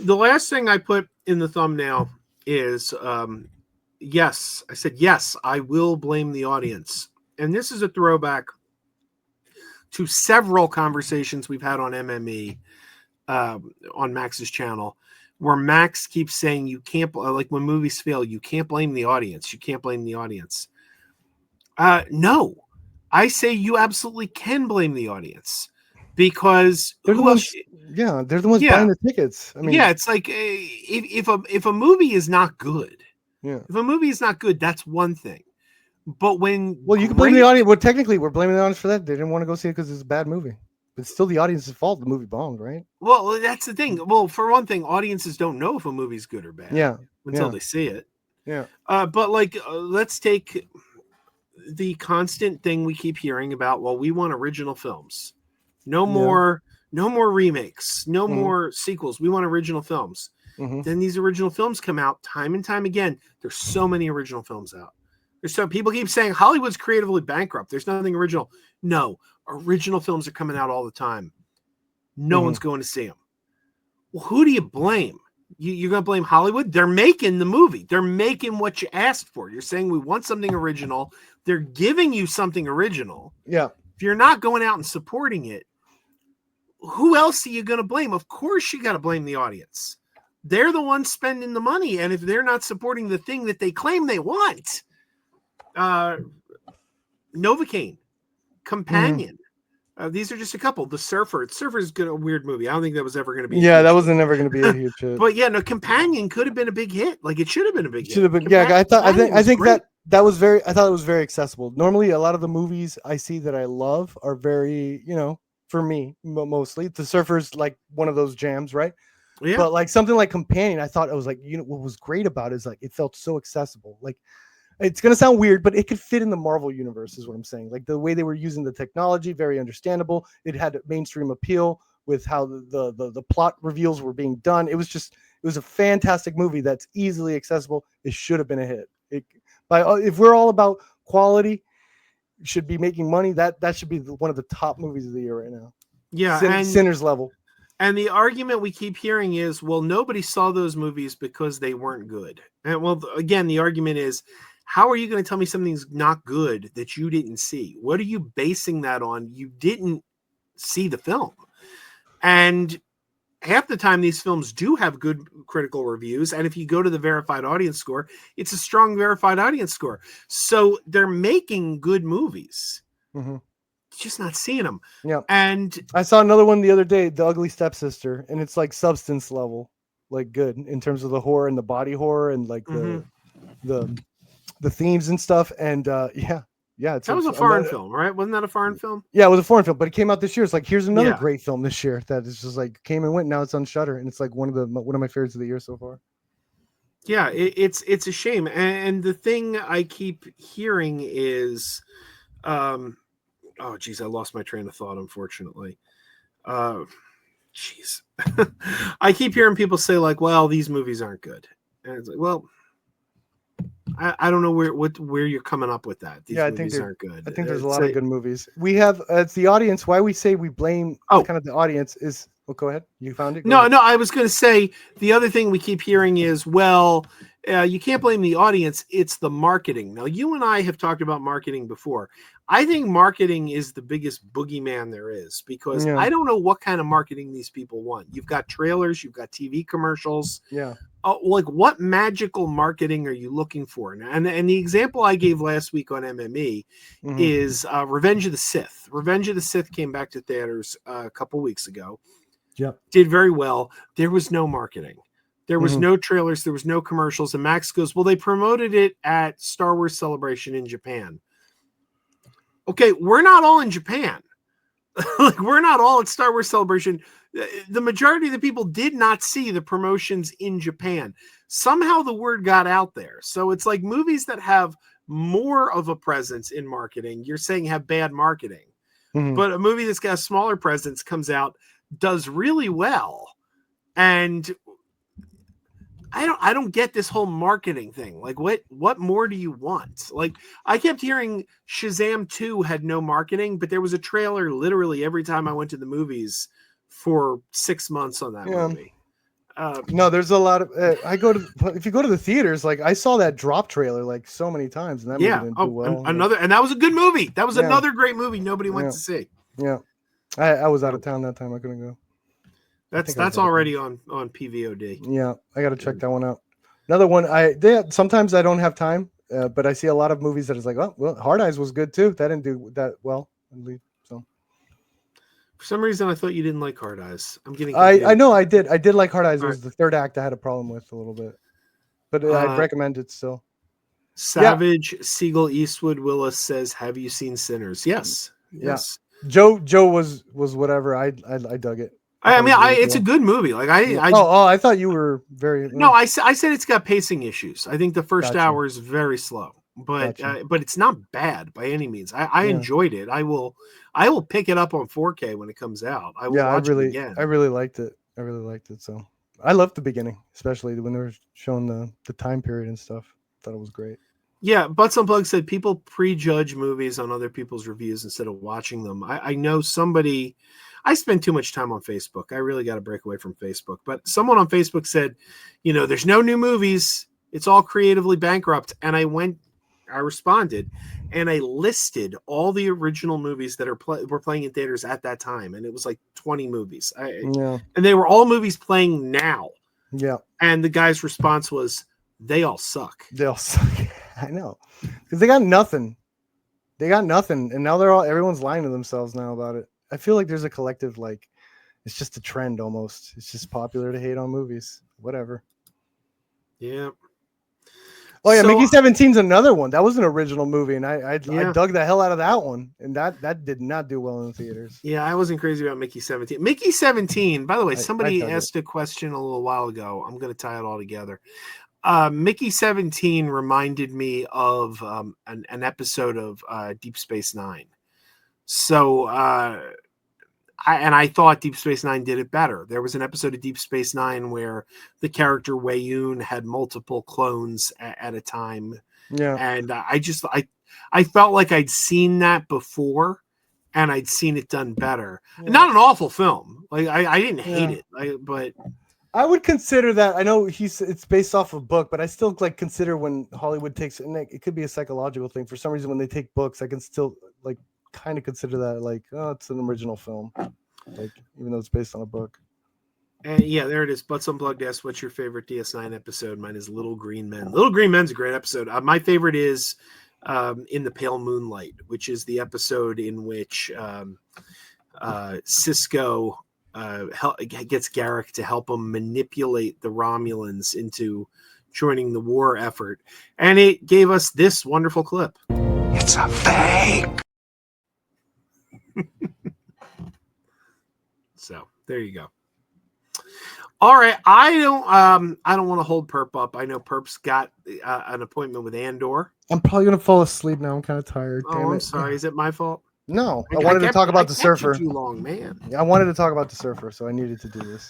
The last thing I put in the thumbnail is yes, I said yes, I will blame the audience. And this is a throwback to several conversations we've had on MME, on Max's channel, where Max keeps saying you can't, like when movies fail, you can't blame the audience. You can't blame the audience. No, I say you absolutely can blame the audience, because They're the who else? ones. Yeah, they're the ones Yeah, buying the tickets. I yeah. mean, It's like if a movie is not good, yeah. if a movie is not good, that's one thing. But when Well, you can blame the great, audience. Well, technically, we're blaming the audience for that. They didn't want to go see it because it's a bad movie. But it's still the audience's fault. The movie bombed, right? well, that's the thing. Well, for one thing, audiences don't know if a movie's good or bad Yeah, until yeah, they see it. yeah. But like, let's take the constant thing we keep hearing about. Well, we want original films. No Yeah. more, no more remakes. No Mm-hmm. more sequels. We want original films. Mm-hmm. Then these original films come out time and time again. There's so many original films out. There's so people keep saying Hollywood's creatively bankrupt. There's nothing original. No, original films are coming out all the time. No Mm-hmm. one's going to see them. Well, who do you blame? You're going to blame Hollywood? They're making the movie. They're making what you asked for. You're saying we want something original. They're giving you something original. Yeah. If you're not going out and supporting it, who else are you going to blame? Of course, you got to blame the audience. They're the ones spending the money, and if they're not supporting the thing that they claim they want, Novocaine, Companion. These are just a couple. The Surfer. Surfer's a weird movie. I don't think that was ever going to be. Yeah, that wasn't ever going to be a huge hit. But yeah, no, Companion could have been a big hit. Like it should have been a big hit. Should have been. Yeah, I think that was very. I thought it was very accessible. Normally, a lot of the movies I see that I love are very, for me mostly. The Surfer's like one of those jams, right? Yeah. But like something like Companion, I thought it was like, what was great about it is like it felt so accessible. Like it's gonna sound weird, but it could fit in the Marvel universe, is what I'm saying. Like the way they were using the technology, very understandable. It had mainstream appeal with how the plot reveals were being done. It was a fantastic movie that's easily accessible. It should have been a hit. If we're all about quality, should be making money. That should be one of the top movies of the year right now. Yeah, Sinners level. And the argument we keep hearing is, well, nobody saw those movies because they weren't good. And well, again, the argument is, how are you going to tell me something's not good that you didn't see? What are you basing that on? You didn't see the film. And half the time these films do have good critical reviews. And if you go to the verified audience score, it's a strong verified audience score. So they're making good movies. Mm-hmm. Just not seeing them. Yeah. And I saw another one the other day, The Ugly Stepsister, and it's like substance level, like good in terms of the horror and the body horror and like the themes and stuff. And yeah, that was a foreign film, right? Wasn't that a foreign film? Yeah, it was a foreign film, but it came out this year. It's like, here's another great film this year that is just like came and went. Now it's on Shudder, and it's like one of my favorites of the year so far. Yeah, it's a shame. And the thing I keep hearing is, oh geez, I lost my train of thought, unfortunately. Jeez. I keep hearing people say like, well, these movies aren't good. And it's like, well, I don't know where you're coming up with that. These movies aren't good. I think there's a lot of good movies. We have, it's the audience. Why we say we blame kind of the audience is, go ahead. You found it? No, I was going to say the other thing we keep hearing is, well, you can't blame the audience. It's the marketing. Now, you and I have talked about marketing before. I think marketing is the biggest boogeyman there is, because I don't know what kind of marketing these people want. You've got trailers, you've got TV commercials. Yeah. Like what magical marketing are you looking for? And the example I gave last week on MME is Revenge of the Sith. Revenge of the Sith came back to theaters a couple weeks ago. Yep. Did very well. There was no marketing. There was no trailers. There was no commercials. And Max goes, well, they promoted it at Star Wars Celebration in Japan. Okay, we're not all in Japan. Like, we're not all at Star Wars Celebration. The majority of the people did not see the promotions in Japan. Somehow the word got out there. So it's like movies that have more of a presence in marketing, you're saying have bad marketing. But a movie that's got a smaller presence comes out, does really well. And I don't get this whole marketing thing. Like what more do you want? Like I kept hearing Shazam 2 had no marketing, but there was a trailer literally every time I went to the movies for 6 months on that movie. No, there's a lot of. If you go to the theaters, like I saw that Drop trailer like so many times, and that movie didn't do well. Another, and that was a good movie. That was Yeah. another great movie. Nobody went to see. Yeah, I was out of town that time. I couldn't go. That's already on PVOD. Yeah, I got to check that one out. Another one. Sometimes I don't have time, but I see a lot of movies that is like, oh, well, Hard Eyes was good too. That didn't do that well. So for some reason, I thought you didn't like Hard Eyes. I'm getting. I know I did. I did like Hard Eyes. It was the third act I had a problem with a little bit, but I'd recommend it still. Savage Siegel Eastwood Willis says, "Have you seen Sinners?" Yes. Yes. Joe was whatever. I dug it. I mean, it's a good movie. Like I thought you were very. No, I said it's got pacing issues. I think the first hour is very slow, but it's not bad by any means. I enjoyed it. I will pick it up on 4K when it comes out. I will watch it again. I really liked it. So I loved the beginning, especially when they were showing the time period and stuff. Thought it was great. Yeah, Butts Unplugged said people prejudge movies on other people's reviews instead of watching them. I know somebody. I spend too much time on Facebook. I really got to break away from Facebook. But someone on Facebook said, there's no new movies. It's all creatively bankrupt. And I responded, and I listed all the original movies that were playing in theaters at that time. And it was like 20 movies. And they were all movies playing now. Yeah. And the guy's response was, they all suck. They all suck. I know. Because they got nothing. And now everyone's lying to themselves now about it. I feel like there's a collective, like, it's just a trend almost. It's just popular to hate on movies. Whatever. Yeah. Oh, yeah. Mickey 17's another one. That was an original movie, and I dug the hell out of that one. And that did not do well in the theaters. Yeah, I wasn't crazy about Mickey 17. Mickey 17, by the way, somebody asked a question a little while ago. I'm going to tie it all together. Mickey 17 reminded me of an episode of Deep Space Nine. So I thought Deep Space Nine did it better. There was an episode of Deep Space Nine where the character Wei Yun had multiple clones at a time. Yeah. And I felt like I'd seen that before, and I'd seen it done better. Yeah. Not an awful film. Like I didn't hate it, but I would consider that. I know it's based off of a book, but I still consider when Hollywood takes, and it could be a psychological thing. For some reason, when they take books, I can still kind of consider that it's an original film, even though it's based on a book. And yeah, there it is. Butts Unplugged asks, what's your favorite DS9 episode? Mine is Little Green Men. Little Green Men's a great episode. My favorite is In the Pale Moonlight, which is the episode in which Sisko gets Garrick to help him manipulate the Romulans into joining the war effort. And it gave us this wonderful clip. It's a fake. So there you go. All right, I don't want to hold Perp up. I know Perp's got an appointment with Andor. I'm probably gonna fall asleep now. I'm kind of tired. Oh, I'm sorry. Is it my fault? No, I wanted to talk about the surfer. Too long, man. I wanted to talk about the surfer, so I needed to do this.